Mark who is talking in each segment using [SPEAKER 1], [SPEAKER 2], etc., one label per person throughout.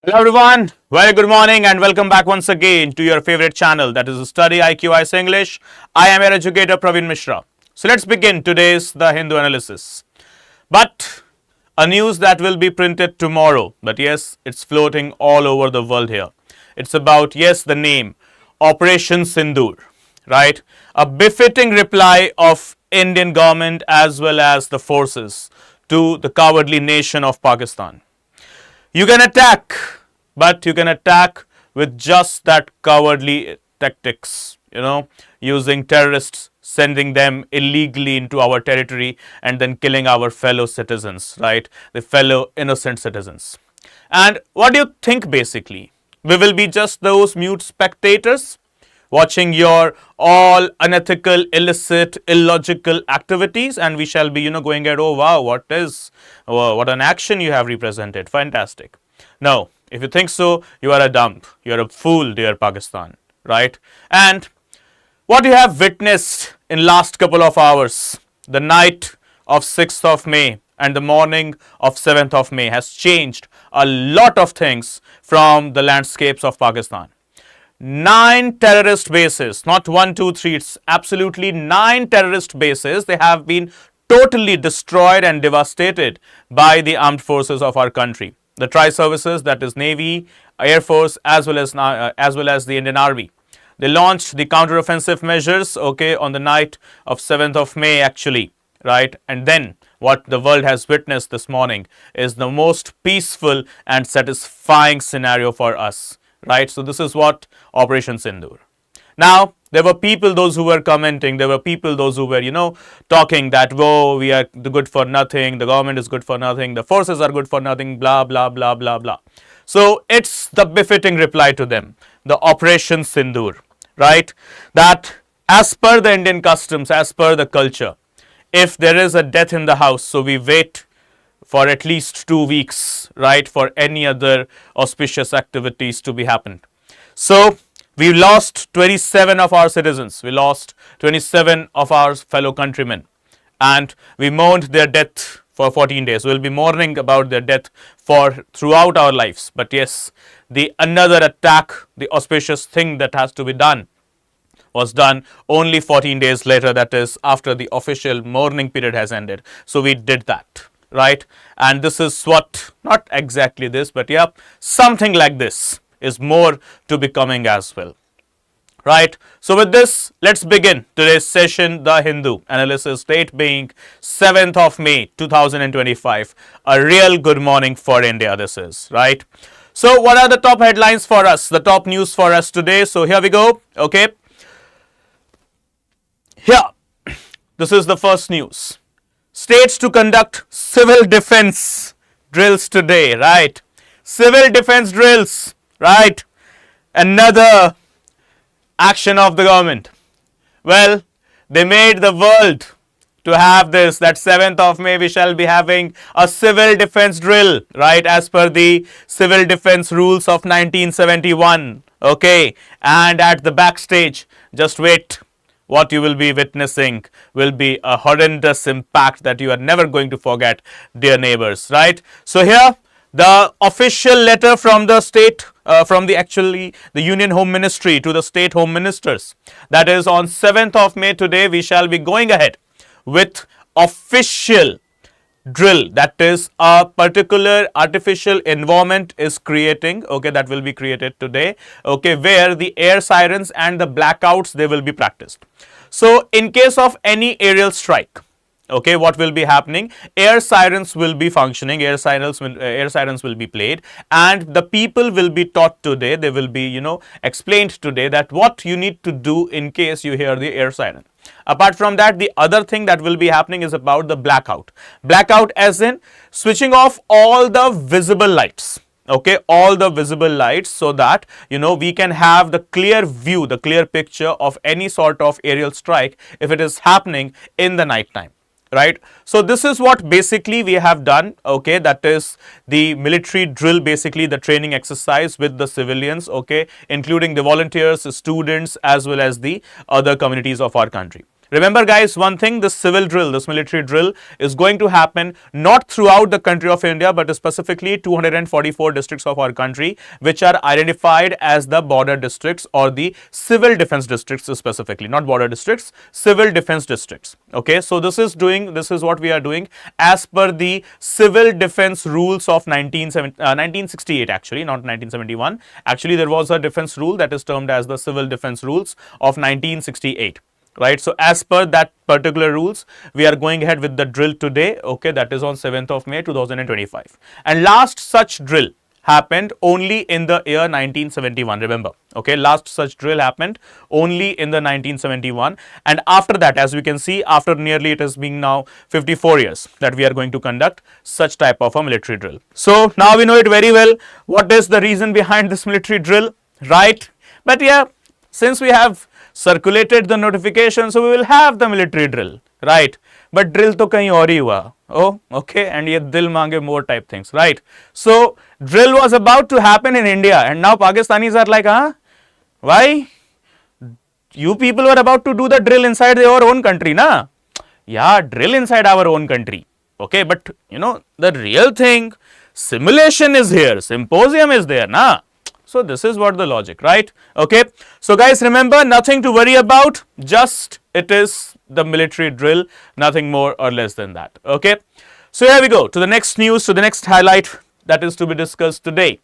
[SPEAKER 1] Hello everyone, very good morning and welcome back once again to your favorite channel, that is StudyIQ English. I am your educator Praveen Mishra. So let's begin today's The Hindu analysis. But a news that will be printed tomorrow, but yes, it's floating all over the world here. It's about, yes, the name, Operation Synindur, right? A befitting reply of Indian government as well as the forces to the cowardly nation of Pakistan. You can attack, but you can attack with just that cowardly tactics, using terrorists, sending them illegally into our territory and then killing our fellow citizens, right? The fellow innocent citizens. And what do you think basically? We will be just those mute spectators watching your all unethical, illicit, illogical activities, and we shall be, going at, oh wow, what an action you have represented, fantastic. No, if you think so, you are a dump, you are a fool, dear Pakistan, right? And what you have witnessed in last couple of hours, the night of 6th of May and the morning of 7th of May has changed a lot of things from the landscapes of Pakistan. 9 terrorist bases, not 1, 2, 3, it's absolutely 9 terrorist bases. They have been totally destroyed and devastated by the armed forces of our country. The tri-services, that is Navy, Air Force, as well as the Indian Army. They launched the counter-offensive measures, on the night of 7th of May actually, right? And then what the world has witnessed this morning is the most peaceful and satisfying scenario for us. Right, so this is what Operation Synindur. Now, there were people, those who were commenting, there were people, those who were, talking that, whoa, we are good for nothing, the government is good for nothing, the forces are good for nothing, blah, blah, blah, blah, blah. So, it's the befitting reply to them, the Operation Synindur, right? That as per the Indian customs, as per the culture, if there is a death in the house, so we wait for at least 2 weeks, right, for any other auspicious activities to be happened. So, we lost 27 of our citizens, we lost 27 of our fellow countrymen, and we mourned their death for 14 days. We will be mourning about their death for throughout our lives. But yes, the another attack, the auspicious thing that has to be done, was done only 14 days later, that is after the official mourning period has ended. So, we did that. Right, and this is what, not exactly this, but yeah, something like this is more to be coming as well. Right, so with this, let's begin today's session, The Hindu analysis, date being 7th of May 2025. A real good morning for India, this is, right? So, what are the top headlines for us, the top news for us today? So, here we go, Here, this is the first news. States to conduct civil defense drills today, right? Civil defense drills, right? Another action of the government. Well, they made the world to have this, that 7th of May we shall be having a civil defense drill, right? As per the civil defense rules of 1971, And at the backstage, just wait. What you will be witnessing will be a horrendous impact that you are never going to forget, dear neighbors, right? So here, the official letter from the state, from the Union Home Ministry to the state home ministers. That is on 7th of May today, we shall be going ahead with official drill, that is a particular artificial environment is creating, that will be created today, where the air sirens and the blackouts, they will be practiced. So, in case of any aerial strike, what will be happening? Air sirens will be functioning, air sirens will be played, and the people will be taught today, they will be, explained today that what you need to do in case you hear the air siren. Apart from that, the other thing that will be happening is about the blackout. Blackout as in switching off all the visible lights. All the visible lights, so that we can have the clear view, the clear picture of any sort of aerial strike if it is happening in the night time. Right, so this is what basically we have done, that is the military drill, basically the training exercise with the civilians, including the volunteers, students, as well as the other communities of our country. Remember guys, one thing, this civil drill, this military drill is going to happen not throughout the country of India, but specifically 244 districts of our country, which are identified as the border districts or the civil defense districts specifically, not border districts, civil defense districts. Okay, so this is what we are doing as per the civil defense rules of 1968 actually, not 1971. Actually, there was a defense rule that is termed as the civil defense rules of 1968. Right, so as per that particular rules, we are going ahead with the drill today. Okay, that is on 7th of May 2025. And last such drill happened only in the year 1971. Remember, okay, last such drill happened only in the 1971. And after that, as we can see, after nearly it has been now 54 years that we are going to conduct such type of a military drill. So now we know it very well. What is the reason behind this military drill, right? But yeah, since we have circulated the notification, so we will have the military drill, right? But drill to kahin aur hi hua. Oh, okay, and ye dil mange more type things, right? So drill was about to happen in India, and now Pakistanis are like, huh? Why? You people were about to do the drill inside your own country, na? Yeah, drill inside our own country. Okay, but you know, the real thing, simulation is here, symposium is there, na? So this is what the logic, right? Okay. So guys, remember, nothing to worry about, just it is the military drill, nothing more or less than that. Okay. So here we go to the next news, to the next highlight that is to be discussed today.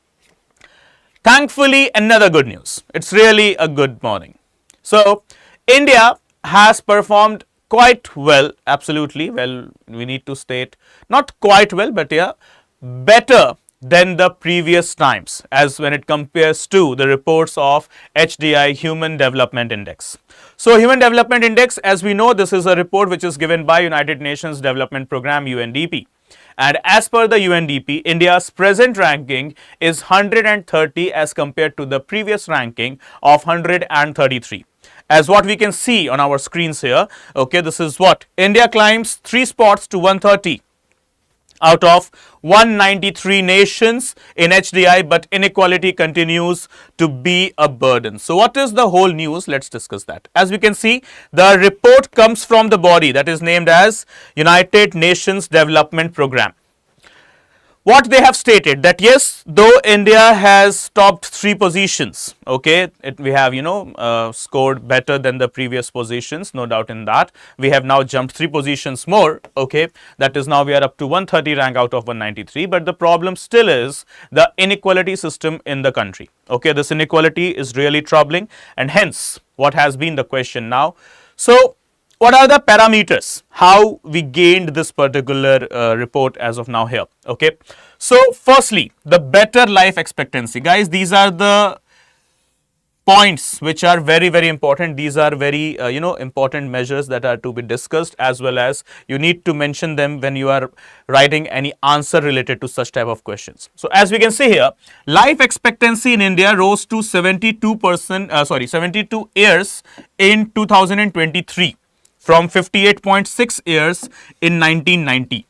[SPEAKER 1] Thankfully, another good news. It's really a good morning. So India has performed quite well, absolutely well, we need to state, not quite well, but yeah, better than the previous times as when it compares to the reports of HDI, Human Development Index. So Human Development Index, as we know, this is a report which is given by United Nations Development Program, UNDP. And as per the UNDP, India's present ranking is 130 as compared to the previous ranking of 133. As what we can see on our screens here, okay, this is what India climbs 3 spots to 130. Out of 193 nations in HDI, but inequality continues to be a burden. So what is the whole news? Let's discuss that. As we can see, the report comes from the body that is named as United Nations Development Program. What they have stated that yes, though India has topped 3 positions, okay, we have, you know, scored better than the previous positions, no doubt in that. We have now jumped 3 positions more, okay, that is now we are up to 130 rank out of 193, but the problem still is the inequality system in the country, okay. This inequality is really troubling, and hence what has been the question now. So what are the parameters, how we gained this particular report as of now here, okay. So firstly, the better life expectancy. Guys, these are the points which are very, very important. These are very, you know, important measures that are to be discussed, as well as you need to mention them when you are writing any answer related to such type of questions. So as we can see here, life expectancy in India rose to 72 years in 2023. From 58.6 years in 1990.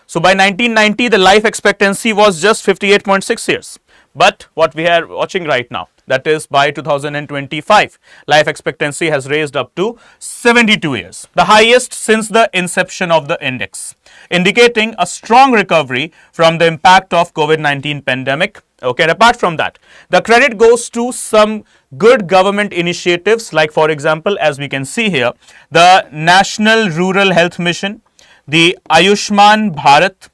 [SPEAKER 1] So by 1990, the life expectancy was just 58.6 years. But what we are watching right now, that is by 2025, life expectancy has raised up to 72 years, the highest since the inception of the index, indicating a strong recovery from the impact of COVID-19 pandemic. Okay, and apart from that, the credit goes to some good government initiatives, like for example, as we can see here, the National Rural Health Mission, the Ayushman Bharat,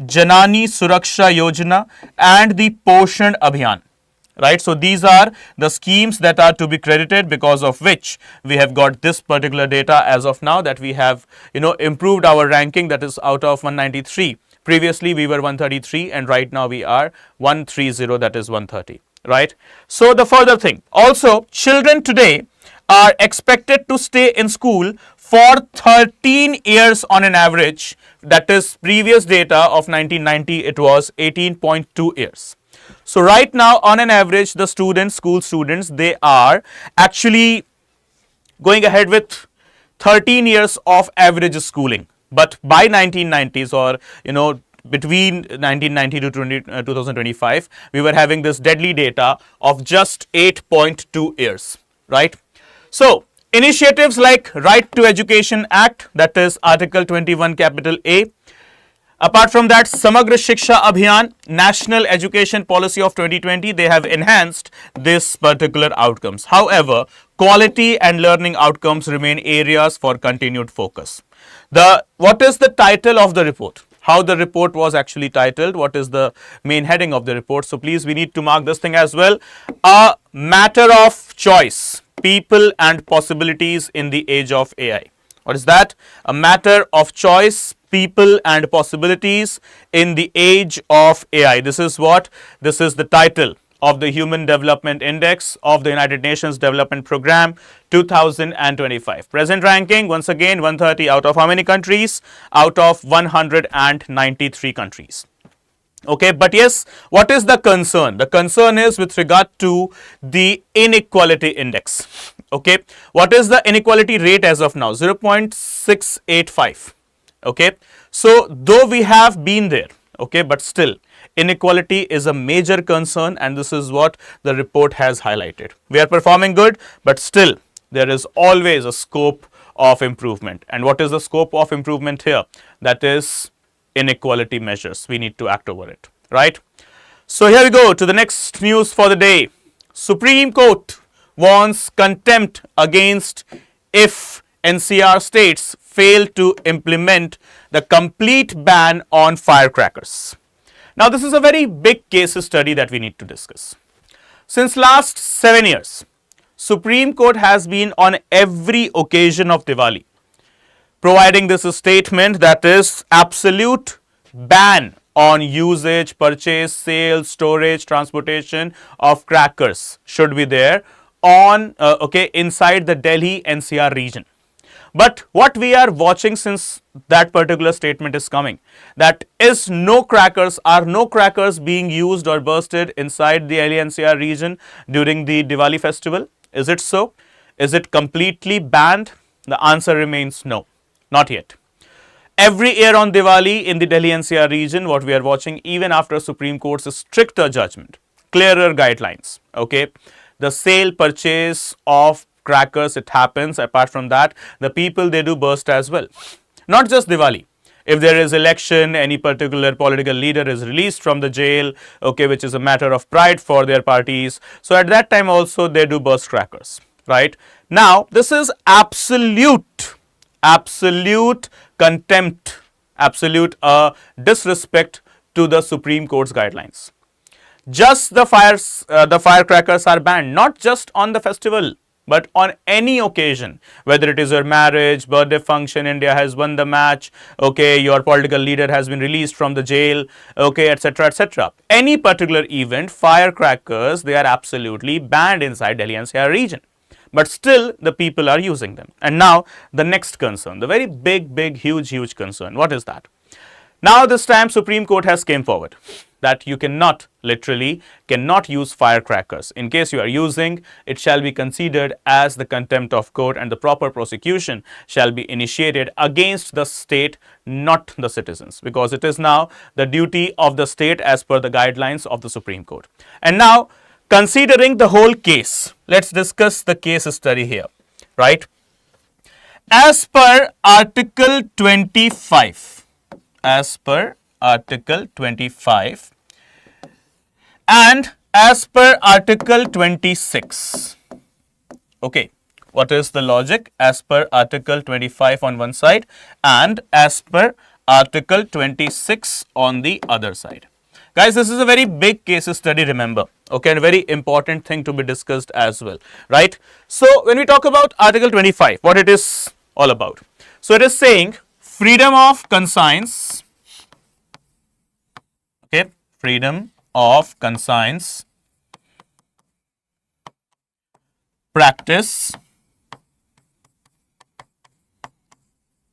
[SPEAKER 1] Janani Suraksha Yojana, and the Poshan Abhiyan. Right, so these are the schemes that are to be credited, because of which we have got this particular data as of now, that we have, you know, improved our ranking, that is out of 193. Previously we were 133, and right now we are 130, that is 130, right. So the further thing, also children today are expected to stay in school for 13 years on an average, that is previous data of 1990, it was 18.2 years. So right now on an average, the students, school students, they are actually going ahead with 13 years of average schooling. But by 1990s, or you know, between 1990 to 2025, we were having this deadly data of just 8.2 years, right? So Initiatives like Right to Education Act, that is Article 21 capital A. Apart from that, Samagra Shiksha Abhiyan, National Education Policy of 2020, they have enhanced this particular outcomes. However, quality and learning outcomes remain areas for continued focus. What is the title of the report? How the report was actually titled? What is the main heading of the report? So please, we need to mark this thing as well. A matter of choice, people and possibilities in the age of AI. What is that? A matter of choice, people and possibilities in the age of AI. This is what? This is the title of the Human Development Index of the United Nations Development Program 2025. Present ranking, once again, 130 out of how many countries? Out of 193 countries. Okay, but yes, what is the concern? The concern is with regard to the inequality index. Okay, what is the inequality rate as of now? 0.685. Okay, so though we have been there, okay, but still inequality is a major concern, and this is what the report has highlighted. We are performing good, but still there is always a scope of improvement. And what is the scope of improvement here? That is inequality measures. We need to act over it, right? So here we go to the next news for the day. Supreme Court warns contempt against if NCR states fail to implement the complete ban on firecrackers. Now, this is a very big case study that we need to discuss. Since last 7 years, Supreme Court has been on every occasion of Diwali providing this statement, that is absolute ban on usage, purchase, sale, storage, transportation of crackers should be there on inside the Delhi NCR region. But what we are watching since that particular statement is coming, that is no crackers being used or bursted inside the Delhi NCR region during the Diwali festival. Is it so? Is it completely banned? The answer remains no, not yet. Every year on Diwali in the Delhi NCR region, what we are watching, even after Supreme Court's stricter judgment, clearer guidelines, okay, the sale, purchase of crackers, it happens. Apart from that, the people, they do burst as well. Not just Diwali. If there is election, any particular political leader is released from the jail, okay, which is a matter of pride for their parties. So at that time also they do burst crackers, right? Now, this is absolute contempt, absolute disrespect to the Supreme Court's guidelines. Just the firecrackers are banned, not just on the festival, but on any occasion, whether it is your marriage, birthday function, India has won the match, okay, your political leader has been released from the jail, okay, etc., etc. Any particular event, firecrackers, they are absolutely banned inside Delhi NCR region. But still, the people are using them. And now, the next concern, the very big, huge concern. What is that? Now, this time, Supreme Court has came forward that you cannot use firecrackers. In case you are using, it shall be considered as the contempt of court, and the proper prosecution shall be initiated against the state, not the citizens, because it is now the duty of the state as per the guidelines of the Supreme Court. And now, considering the whole case, let's discuss the case study here, right? As per Article 25, and as per Article 26, okay, what is the logic? As per Article 25 on one side and as per Article 26 on the other side. Guys, this is a very big case study, remember, okay, and a very important thing to be discussed as well, right? So, when we talk about Article 25, what it is all about? So, it is saying freedom of conscience, okay, freedom of conscience, practice,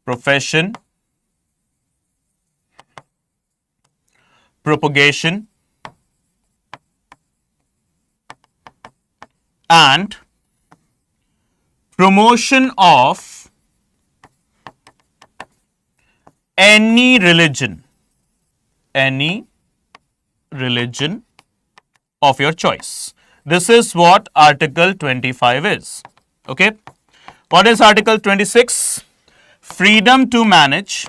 [SPEAKER 1] profession, propagation, and promotion of any religion of your choice. This is what Article 25 is. Okay. What is Article 26? Freedom to manage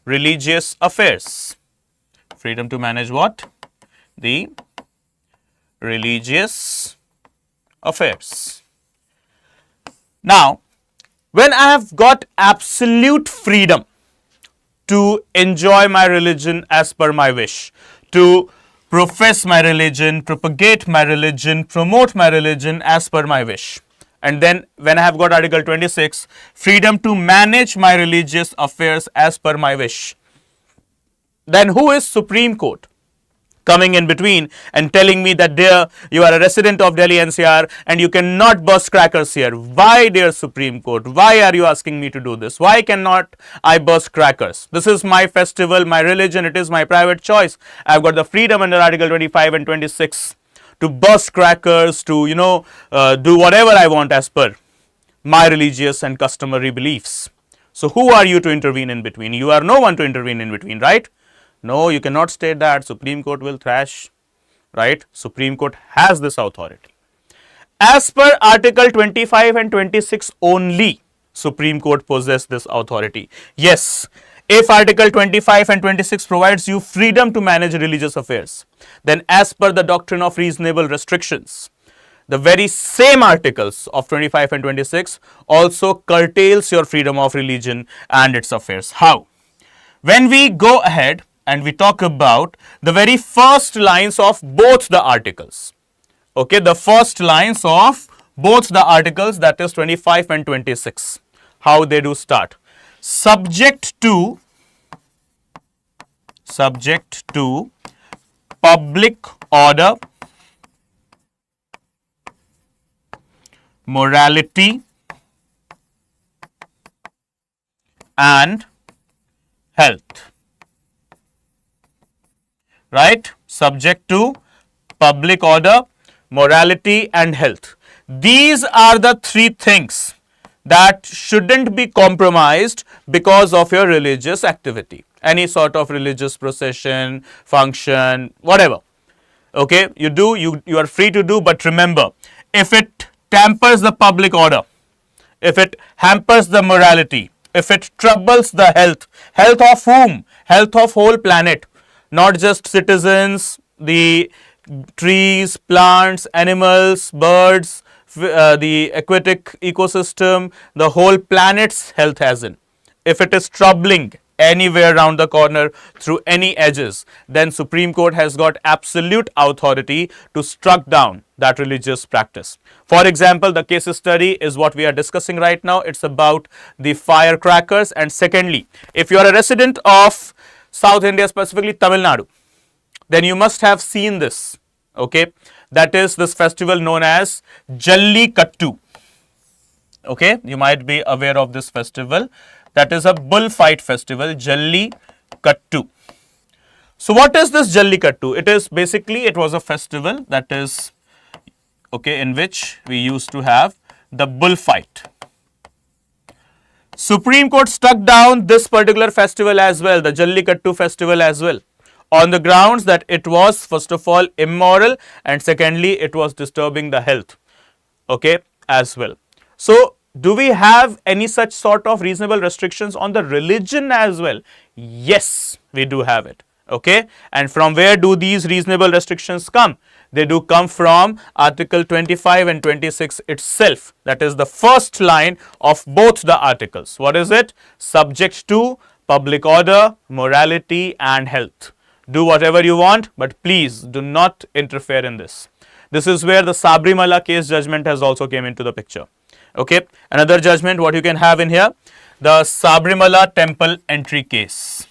[SPEAKER 1] religious affairs. Freedom to manage what? The religious affairs. Now, when I have got absolute freedom to enjoy my religion as per my wish, to profess my religion, propagate my religion, promote my religion as per my wish. And then when I have got Article 26, freedom to manage my religious affairs as per my wish. Then who is Supreme Court coming in between and telling me that, dear, you are a resident of Delhi NCR and you cannot burst crackers here? Why, dear Supreme Court? Why are you asking me to do this? Why cannot I burst crackers? This is my festival, my religion, it is my private choice. I've got the freedom under Article 25 and 26 to burst crackers, to, do whatever I want as per my religious and customary beliefs. So who are you to intervene in between? You are no one to intervene in between, right? No, you cannot state that. Supreme Court will thrash, right? Supreme Court has this authority. As per Article 25 and 26 only, Supreme Court possess this authority. Yes, if Article 25 and 26 provides you freedom to manage religious affairs, then as per the doctrine of reasonable restrictions, the very same articles of 25 and 26 also curtails your freedom of religion and its affairs. How? When we go ahead and we talk about the very first lines of both the articles, okay, the first lines of both the articles, that is 25 and 26, how they do start. Subject to public order, morality and health, right? Subject to public order, morality and health. These are the three things that shouldn't be compromised because of your religious activity, any sort of religious procession, function, whatever. Okay, you are free to do, but remember, if it tampers the public order, if it hampers the morality, if it troubles the health of whom? Health of whole planet, not just citizens, the trees, plants, animals, birds, the aquatic ecosystem, the whole planet's health as in. If it is troubling anywhere around the corner through any edges, then Supreme Court has got absolute authority to struck down that religious practice. For example, the case study is what we are discussing right now. It's about the firecrackers. And secondly, if you are a resident of South India, specifically Tamil Nadu, then you must have seen this, okay? That is this festival known as Jallikattu. Okay, you might be aware of this festival. That is a bullfight festival, Jallikattu. So what is this Jallikattu? It is basically, it was a festival that is, okay, in which we used to have the bullfight. Supreme Court struck down this particular festival as well, the Jallikattu festival as well, on the grounds that it was first of all immoral and secondly it was disturbing the health, okay, as well. So do we have any such sort of reasonable restrictions on the religion as well? Yes, we do have it, okay. And from where do these reasonable restrictions come? They do come from Article 25 and 26 itself. That is the first line of both the articles. What is it? Subject to public order, morality and health. Do whatever you want, but please do not interfere in this. This is where the Sabrimala case judgment has also came into the picture. Okay, another judgment what you can have in here, the Sabrimala temple entry case.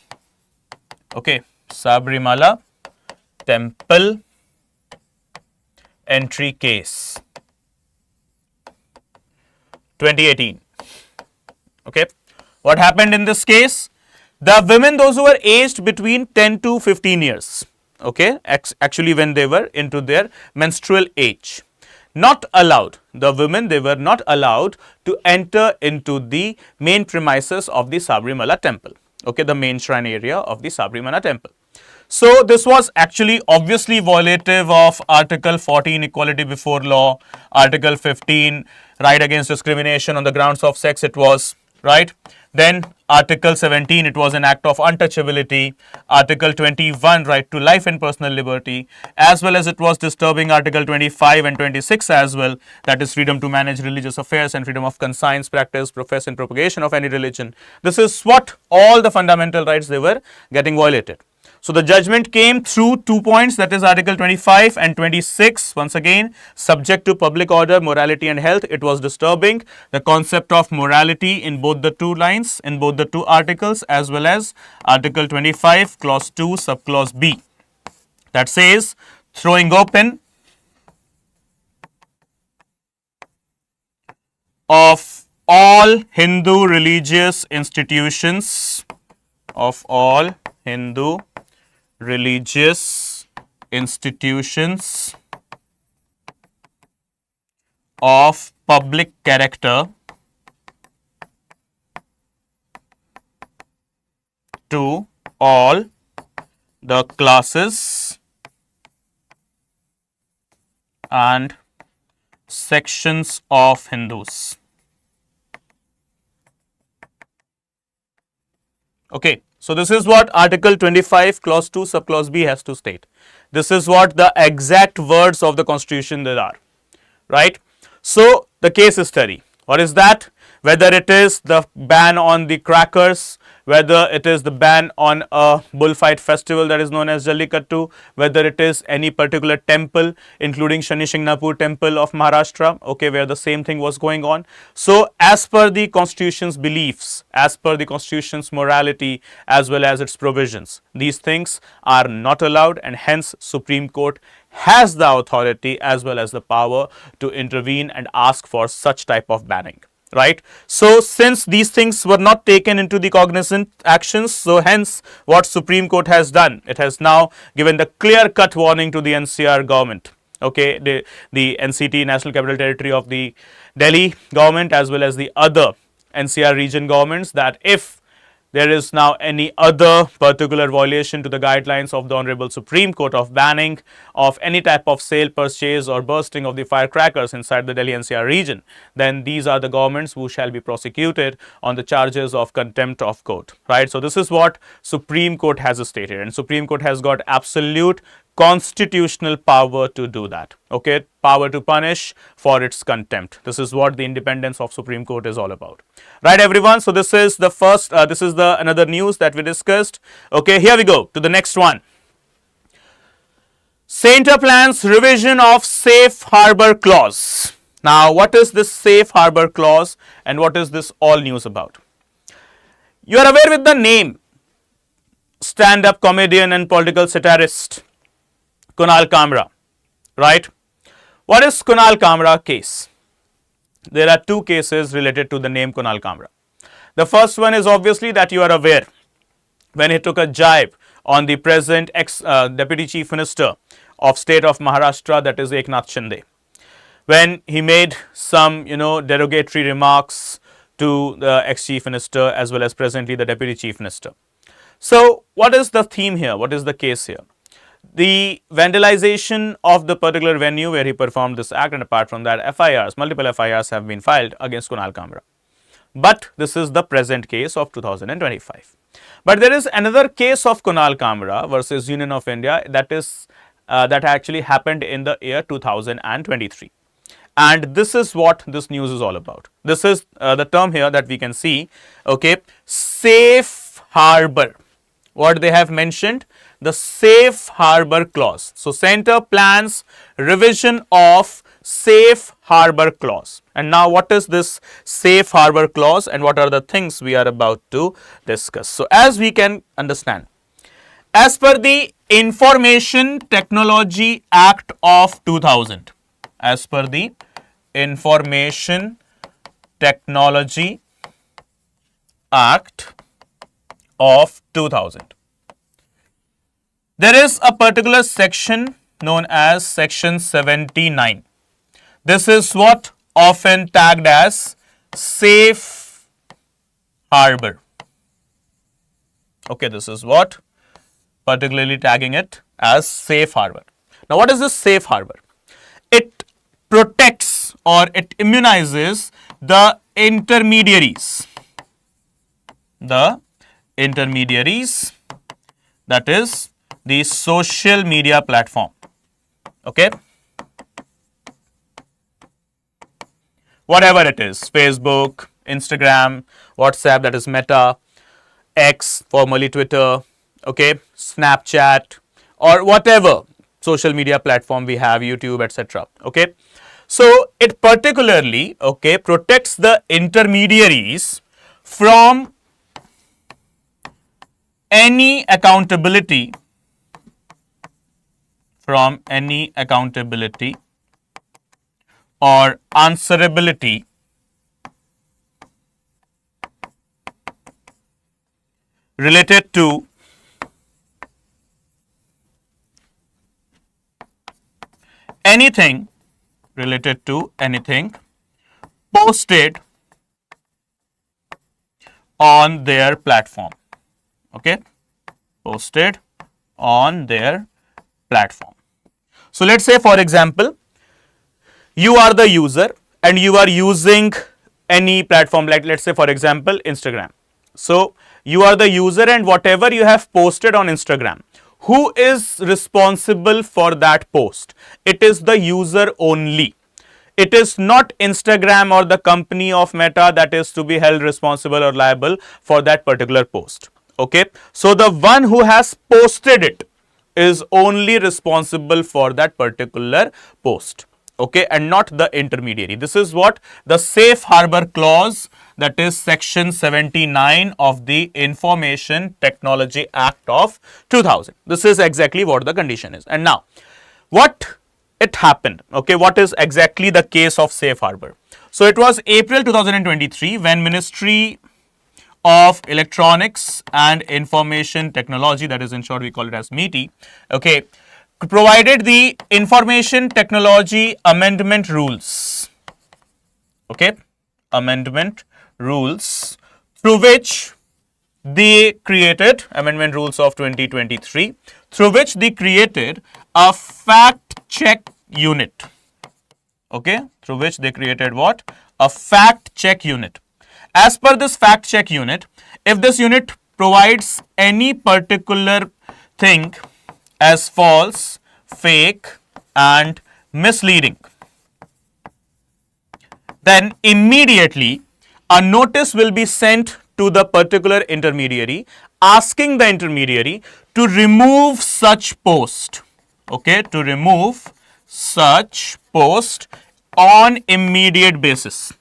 [SPEAKER 1] Okay, Sabrimala temple entry case 2018. Okay, what happened in this case? The women, those who were aged between 10 to 15 years, okay, actually when they were into their menstrual age, not allowed, the women, they were not allowed to enter into the main premises of the Sabrimala temple, okay, the main shrine area of the Sabrimala temple. So this was actually obviously violative of Article 14, equality before law, Article 15, right against discrimination on the grounds of sex, it was, right? Then Article 17, it was an act of untouchability. Article 21, right to life and personal liberty, as well as it was disturbing Article 25 and 26 as well, that is freedom to manage religious affairs and freedom of conscience, practice, profess and propagation of any religion. This is what all the fundamental rights they were getting violated. So the judgment came through 2 points, that is Article 25 and 26. Once again, subject to public order, morality and health, it was disturbing the concept of morality in both the two lines, in both the two articles, as well as Article 25, Clause 2, Subclause B, that says throwing open of all Hindu religious institutions, of all Hindu religious institutions of public character to all the classes and sections of Hindus. Okay. So this is what Article 25, Clause 2, Subclause B has to state. This is what the exact words of the Constitution there are, right? So the case study, what is that? Whether it is the ban on the crackers, whether it is the ban on a bullfight festival that is known as Jallikattu, whether it is any particular temple, including Shani Shingnapur temple of Maharashtra, okay, where the same thing was going on. So as per the Constitution's beliefs, as per the Constitution's morality, as well as its provisions, these things are not allowed, and hence Supreme Court has the authority as well as the power to intervene and ask for such type of banning. Right. So since these things were not taken into the cognizant actions, so hence what Supreme Court has done, it has now given the clear-cut warning to the NCR government. Okay, the NCT, National Capital Territory of the Delhi government, as well as the other NCR region governments, that if there is now any other particular violation to the guidelines of the Honorable Supreme Court of banning of any type of sale, purchase or bursting of the firecrackers inside the Delhi NCR region, then these are the governments who shall be prosecuted on the charges of contempt of court, right? So this is what Supreme Court has stated, and Supreme Court has got absolute constitutional power to do that, okay, power to punish for its contempt. This is what the independence of Supreme Court is all about, right, everyone? So this is the first, this is the another news that we discussed. Okay, here we go to the next one. Center plans revision of safe harbor clause. Now, what is this safe harbor clause and what is this all news about? You are aware with the name stand-up comedian and political satirist Kunal Kamra, right? What is Kunal Kamra case? There are two cases related to the name Kunal Kamra. The first one is obviously that you are aware when he took a jibe on the present ex-deputy chief minister of state of Maharashtra, that is Eknath Shinde, when he made some derogatory remarks to the ex-chief minister as well as presently the deputy chief minister. So what is the theme here? What is the case here? The vandalization of the particular venue where he performed this act, and apart from that, FIRs, multiple FIRs have been filed against Kunal Kamra. But this is the present case of 2025. But there is another case of Kunal Kamra versus Union of India that is that actually happened in the year 2023. And this is what this news is all about. This is the term here that we can see, okay, safe harbor. What they have mentioned, the safe harbor clause. So center plans revision of safe harbor clause. And now what is this safe harbor clause and what are the things we are about to discuss? So as we can understand, as per the Information Technology Act of 2000, as per the Information Technology Act of 2000, there is a particular section known as section 79. This is what often tagged as safe harbor. Okay, this is what particularly tagging it as safe harbor. Now, what is this safe harbor? It protects or it immunizes the intermediaries. The intermediaries, that is the social media platform. Okay. Whatever it is, Facebook, Instagram, WhatsApp, that is Meta, X, formerly Twitter, okay, Snapchat, or whatever social media platform we have, YouTube, etc. Okay. So it particularly, okay, protects the intermediaries from any accountability, or answerability related to anything posted on their platform. Okay, posted on their platform. So let's say, for example, you are the user and you are using any platform, like let's say, for example, Instagram. So you are the user and whatever you have posted on Instagram, who is responsible for that post? It is the user only. It is not Instagram or the company of Meta that is to be held responsible or liable for that particular post. Okay, so the one who has posted it is only responsible for that particular post. Okay, and not the intermediary. This is what the safe harbor clause, that is section 79 of the Information Technology Act of 2000. This is exactly what the condition is. And now, what it happened, okay, what is exactly the case of safe harbor? So it was April 2023 when Ministry of Electronics and Information Technology, that is in short we call it as METI, okay, provided the Information Technology Amendment Rules, okay, amendment rules, through which they created, amendment rules of 2023, through which they created a fact check unit, okay, through which they created what? A fact check unit. As per this fact check unit, if this unit provides any particular thing as false, fake and misleading, then immediately a notice will be sent to the particular intermediary asking the intermediary to remove such post, okay, to remove such post on immediate basis.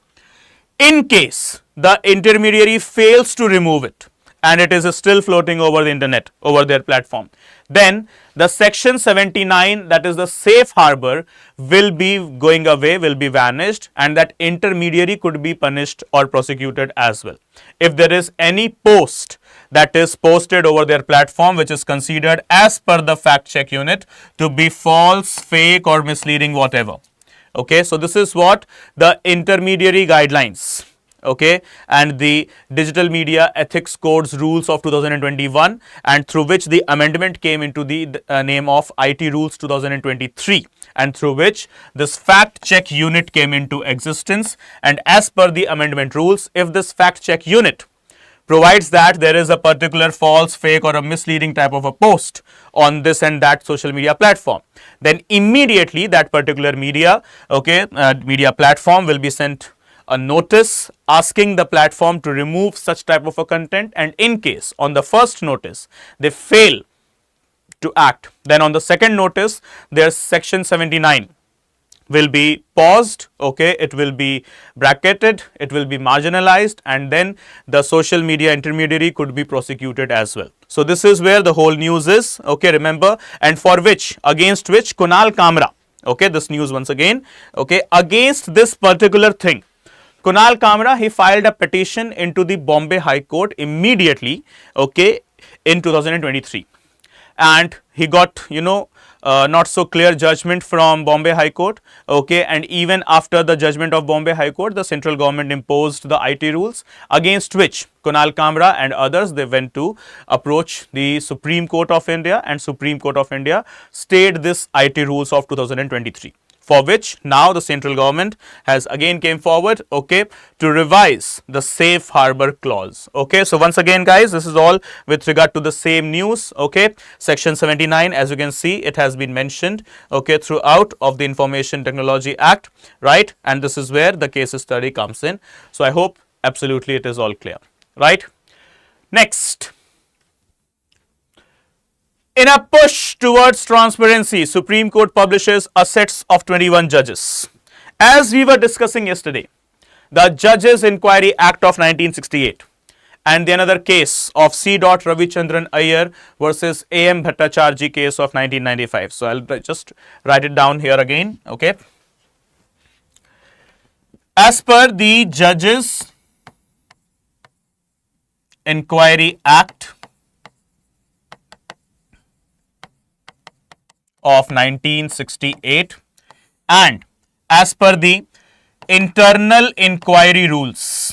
[SPEAKER 1] In case the intermediary fails to remove it and it is still floating over the internet, over their platform, then the section 79, that is the safe harbor, will be going away, will be vanished, and that intermediary could be punished or prosecuted as well. If there is any post that is posted over their platform which is considered as per the fact check unit to be false, fake or misleading, whatever. Okay, so this is what the intermediary guidelines, okay, and the Digital Media Ethics Codes rules of 2021, and through which the amendment came into the name of IT Rules 2023, and through which this fact check unit came into existence. And as per the amendment rules, if this fact check unit provides that there is a particular false, fake or a misleading type of a post on this and that social media platform, then immediately that particular media, okay, media platform will be sent a notice asking the platform to remove such type of a content, and in case on the first notice they fail to act, then on the second notice their section 79 will be paused, okay, it will be bracketed, it will be marginalized, and then the social media intermediary could be prosecuted as well. So this is where the whole news is, okay, remember, and for which, against which Kunal Kamra, okay, this news once again, okay, against this particular thing, Kunal Kamra, he filed a petition into the Bombay High Court immediately, okay, in 2023, and he got, not so clear judgment from Bombay High Court. Okay, and even after the judgment of Bombay High Court, the central government imposed the IT rules, against which Kunal Kamra and others, they went to approach the Supreme Court of India, and Supreme Court of India stayed this IT rules of 2023. For which now the central government has again came forward, okay, to revise the safe harbor clause. Okay, so once again guys, this is all with regard to the same news. Okay, section 79, as you can see, it has been mentioned, okay, throughout of the Information Technology Act, right, and this is where the case study comes in. So I hope absolutely it is all clear, right. Next, in a push towards transparency, Supreme Court publishes a set of 21 judges. As we were discussing yesterday, the Judges Inquiry Act of 1968 and the another case of C. Ravichandran Iyer versus A.M. Bhattacharjee case of 1995. So I'll just write it down here again. Okay. As per the Judges Inquiry Act of 1968 and as per the internal inquiry rules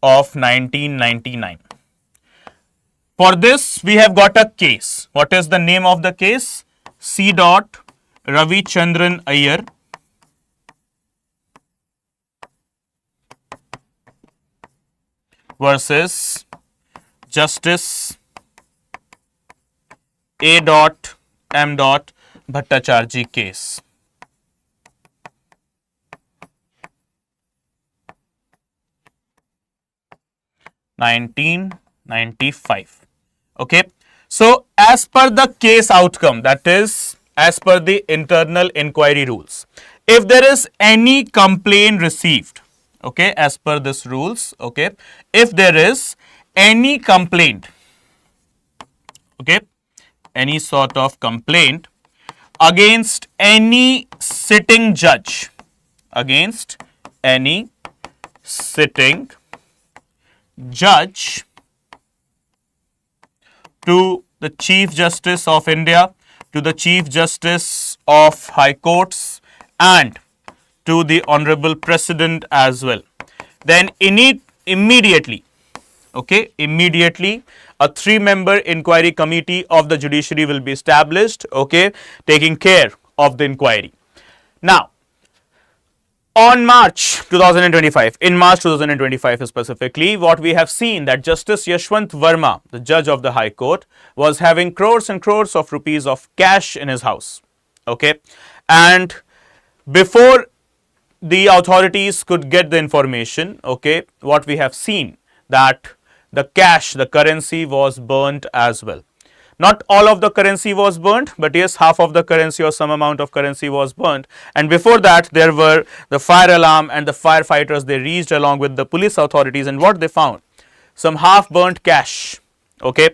[SPEAKER 1] of 1999. For this we have got a case. What is the name of the case? C. Ravichandran Iyer versus Justice A. M. Bhattacharjee case. 1995. Okay. So as per the case outcome, that is as per the internal inquiry rules, if there is any complaint received, okay, as per this rules, okay, if there is any complaint, okay, any sort of complaint against any sitting judge, against any sitting judge to the Chief Justice of India, to the Chief Justice of High Courts and to the Honorable President as well, then immediately, okay, immediately a 3-member inquiry committee of the judiciary will be established, okay, taking care of the inquiry. Now, on March 2025, in March 2025 specifically, what we have seen that Justice Yashwant Verma, the judge of the High Court, was having crores and crores of rupees of cash in his house, okay, and before the authorities could get the information, okay, what we have seen that the cash, the currency was burnt as well. Not all of the currency was burnt, but yes, half of the currency or some amount of currency was burnt. And before that, there were the fire alarm and the firefighters, they reached along with the police authorities, and what they found? Some half burnt cash, okay.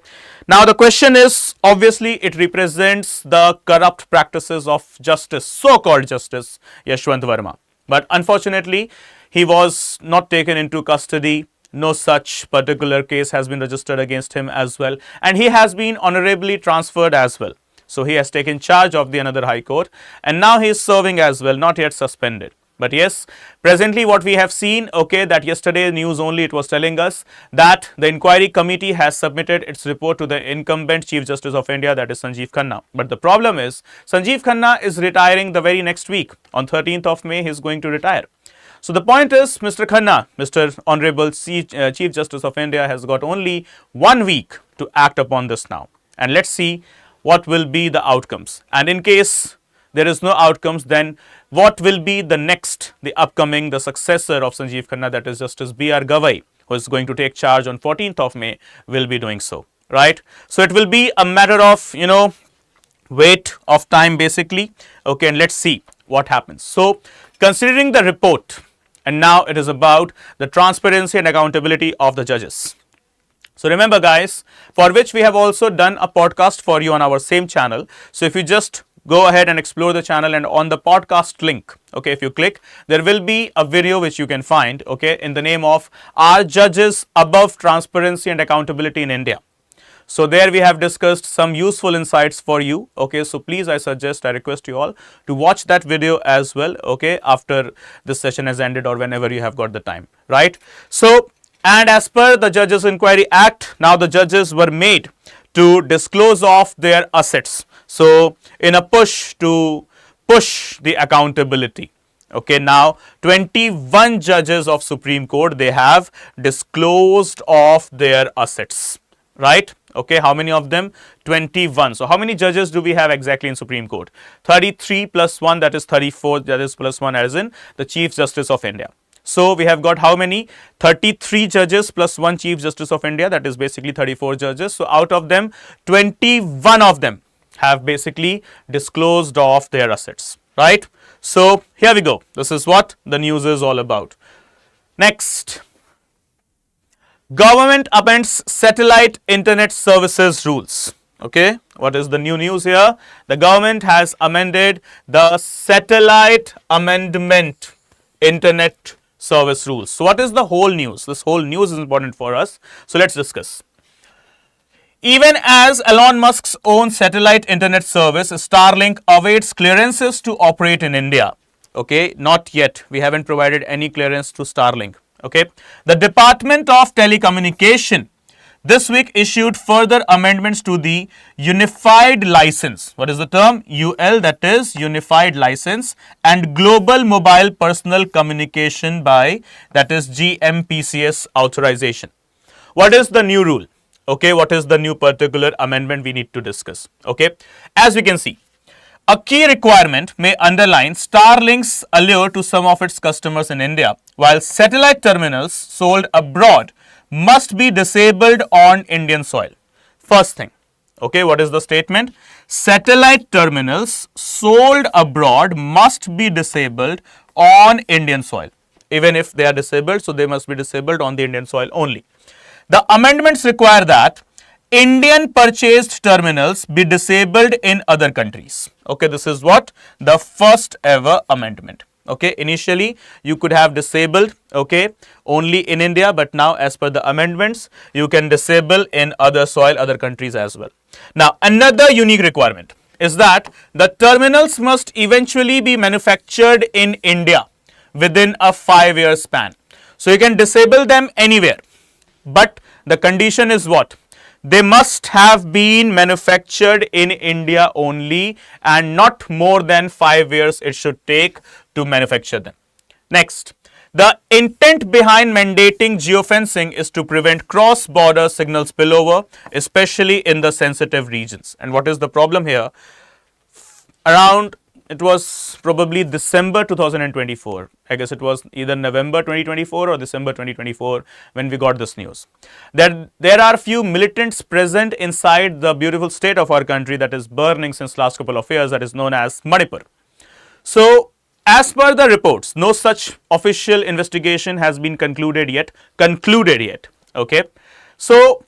[SPEAKER 1] Now the question is, obviously it represents the corrupt practices of justice, so-called Justice Yashwant Verma. But unfortunately, he was not taken into custody. No such particular case has been registered against him as well. And he has been honorably transferred as well. So he has taken charge of the another High Court and now he is serving as well, not yet suspended. But yes, presently what we have seen, okay, that yesterday news only it was telling us that the inquiry committee has submitted its report to the incumbent Chief Justice of India, that is Sanjeev Khanna. But the problem is, Sanjeev Khanna is retiring the very next week. On 13th of May, he is going to retire. So the point is, Mr. Khanna, Mr. Honorable Chief Justice of India has got only 1 week to act upon this now. And let's see what will be the outcomes. And in case there is no outcomes, then what will be the next, the upcoming, the successor of Sanjeev Khanna, that is Justice B.R. Gavai, who is going to take charge on 14th of May, will be doing so, right? So it will be a matter of, wait of time basically, okay, and let's see what happens. So considering the report, and now it is about the transparency and accountability of the judges. So remember guys, for which we have also done a podcast for you on our same channel. So if you just go ahead and explore the channel, and on the podcast link, okay, if you click, there will be a video which you can find, okay, in the name of Are Judges Above Transparency and Accountability in India? So there we have discussed some useful insights for you, okay. So please, I request you all to watch that video as well, okay, after this session has ended or whenever you have got the time, right? So, and as per the Judges Inquiry Act, now the judges were made to disclose of their assets. So in a push to push the accountability, okay, now 21 judges of Supreme Court, they have disclosed of their assets, right? Okay, how many of them? 21. So how many judges do we have exactly in Supreme Court? 33 plus 1, that is 34 judges plus 1, as in the Chief Justice of India. So we have got how many? 33 judges plus 1 Chief Justice of India, that is basically 34 judges. So out of them, 21 of them have basically disclosed of their assets, right? So here we go. This is what the news is all about. Next. Government amends satellite internet services rules. Okay, what is the new news here? The government has amended the satellite amendment internet service rules. So what is the whole news? This whole news is important for us. So let's discuss. Even as Elon Musk's own satellite internet service, Starlink, awaits clearances to operate in India. Okay, not yet. We haven't provided any clearance to Starlink. Okay, the Department of Telecommunication this week issued further amendments to the Unified License. What is the term? UL, that is Unified License, and Global Mobile Personal Communication by, that is GMPCS authorization. What is the new rule? Okay, what is the new particular amendment we need to discuss? Okay, as we can see, a key requirement may underline Starlink's allure to some of its customers in India, while satellite terminals sold abroad must be disabled on Indian soil. First thing, okay, what is the statement? Satellite terminals sold abroad must be disabled on Indian soil. Even if they are disabled, so they must be disabled on the Indian soil only. The amendments require that Indian purchased terminals be disabled in other countries. Okay, this is what the first ever amendment. Okay, initially you could have disabled, okay, only in India, but now as per the amendments, you can disable in other soil, other countries as well. Now, another unique requirement is that the terminals must eventually be manufactured in India within a 5-year span. So you can disable them anywhere, but the condition is what? They must have been manufactured in India only, and not more than 5 years it should take to manufacture them. Next, the intent behind mandating geofencing is to prevent cross-border signal spillover, especially in the sensitive regions. And what is the problem here? Around, it was probably December 2024. I guess it was either November 2024 or December 2024 when we got this news. That there are few militants present inside the beautiful state of our country that is burning since last couple of years, that is known as Manipur. So, as per the reports, no such official investigation has been concluded yet. Okay. So,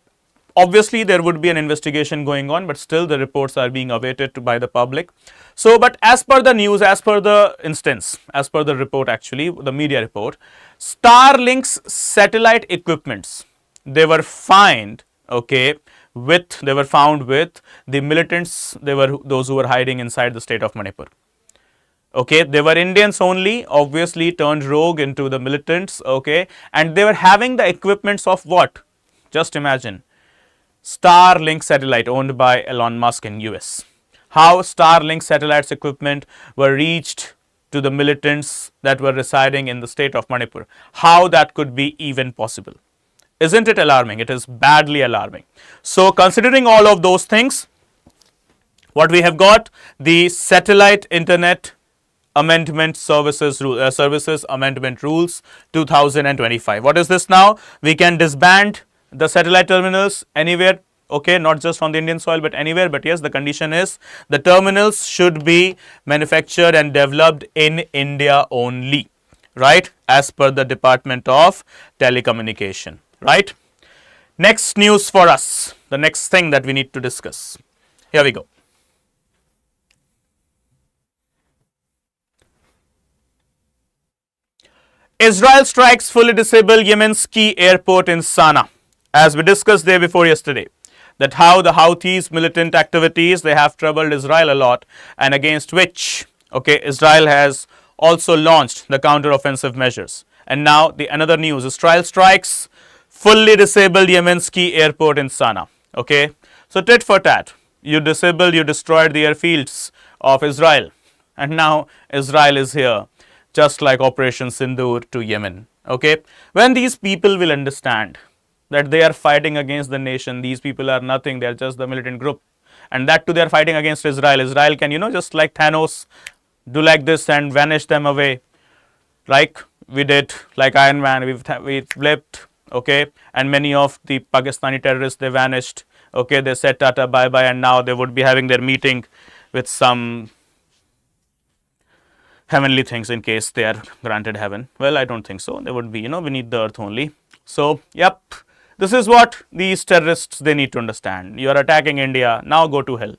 [SPEAKER 1] obviously there would be an investigation going on, but still the reports are being awaited by the public. So, but as per the news, as per the instance, as per the report actually, the media report, Starlink's satellite equipments, they were found, okay, they were found with the militants, they were those who were hiding inside the state of Manipur. Okay, they were Indians only, obviously turned rogue into the militants, okay, and they were having the equipments of what? Just imagine, Starlink satellite owned by Elon Musk in US. How Starlink satellites equipment were reached to the militants that were residing in the state of Manipur. How that could be even possible? Isn't it alarming? It is badly alarming. So, considering all of those things, what we have got, the satellite internet amendment services amendment rules 2025. What is this now? We can disband the satellite terminals anywhere, okay, not just on the Indian soil but anywhere, but yes, the condition is the terminals should be manufactured and developed in India only, right, as per the Department of Telecommunication, right. Next news for us, the next thing that we need to discuss. Here we go. Israel strikes fully disabled Yemen's key airport in Sana'a. As we discussed there before yesterday, that how the Houthis militant activities, they have troubled Israel a lot, and against which, okay, Israel has also launched the counter-offensive measures. And now the another news, Israel strikes fully disabled Yemen's key airport in Sana'a. Okay, so tit for tat, you disabled, you destroyed the airfields of Israel, and now Israel is here, just like Operation Synindur to Yemen. Okay, when these people will understand that they are fighting against the nation, these people are nothing, they are just the militant group, and that too they are fighting against Israel. Israel can, just like Thanos, do like this and vanish them away, like we did, like Iron Man, we flipped, okay, and many of the Pakistani terrorists, they vanished, okay, they said tata bye bye, and now they would be having their meeting with some heavenly things in case they are granted heaven. Well, I don't think so. They would be, beneath the earth only. So, yep, this is what these terrorists, they need to understand. You are attacking India, now go to hell.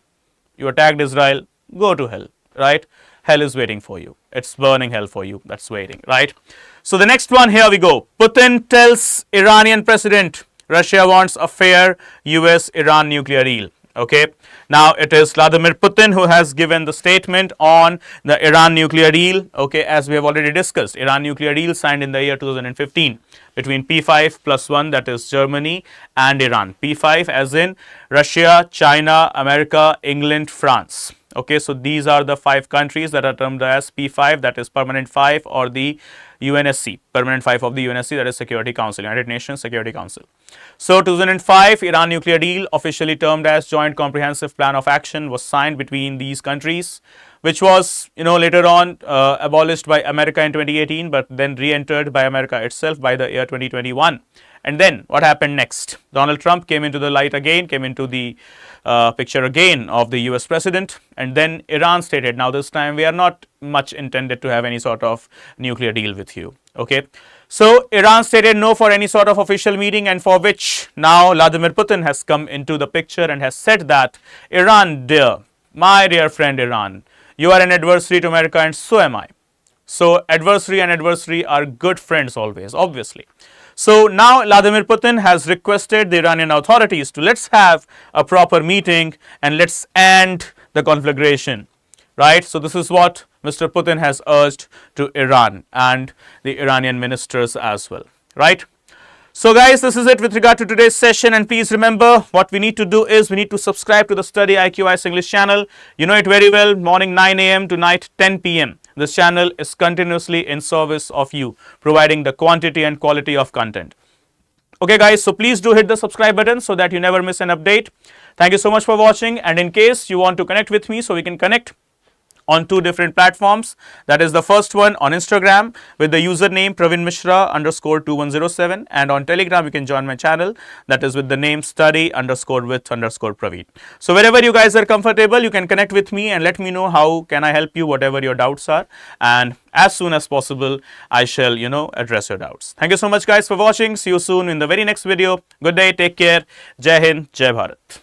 [SPEAKER 1] You attacked Israel, go to hell, right? Hell is waiting for you. It's burning hell for you. That's waiting, right? So, the next one, here we go. Putin tells Iranian president Russia wants a fair US-Iran nuclear deal. Okay, now it is Vladimir Putin who has given the statement on the Iran nuclear deal. Okay, as we have already discussed, Iran nuclear deal signed in the year 2015 between P5 plus 1, that is Germany and Iran. P5 as in Russia, China, America, England, France. Okay, so these are the 5 countries that are termed as P5, that is Permanent 5, or the UNSC, Permanent 5 of the UNSC, that is Security Council, United Nations Security Council. So 2005 Iran nuclear deal, officially termed as Joint Comprehensive Plan of Action, was signed between these countries, which was later on abolished by America in 2018, but then re-entered by America itself by the year 2021. And then what happened next? Donald Trump came into the light again, came into the picture again of the US president, and then Iran stated, now this time we are not much intended to have any sort of nuclear deal with you. Okay, so Iran stated no for any sort of official meeting, and for which now Vladimir Putin has come into the picture and has said that Iran, dear, my dear friend Iran, you are an adversary to America and so am I. So adversary and adversary are good friends always, obviously. So now Vladimir Putin has requested the Iranian authorities to let's have a proper meeting and let's end the conflagration, right? So this is what Mr. Putin has urged to Iran and the Iranian ministers as well, right? So guys, this is it with regard to today's session, and please remember what we need to do is we need to subscribe to the StudyIQ ICE English channel. You know it very well, morning 9 a.m. to night 10 p.m. This channel is continuously in service of you, providing the quantity and quality of content. Okay guys, so please do hit the subscribe button so that you never miss an update. Thank you so much for watching, and in case you want to connect with me, so we can connect on 2 different platforms. That is the first one on Instagram with the username Praveen Mishra _2107, and on Telegram you can join my channel, that is with the name study_with_Praveen. So wherever you guys are comfortable, you can connect with me and let me know how can I help you, whatever your doubts are, and as soon as possible I shall address your doubts. Thank you so much guys for watching. See you soon in the very next video. Good day, take care. Jai Hind, Jai Bharat.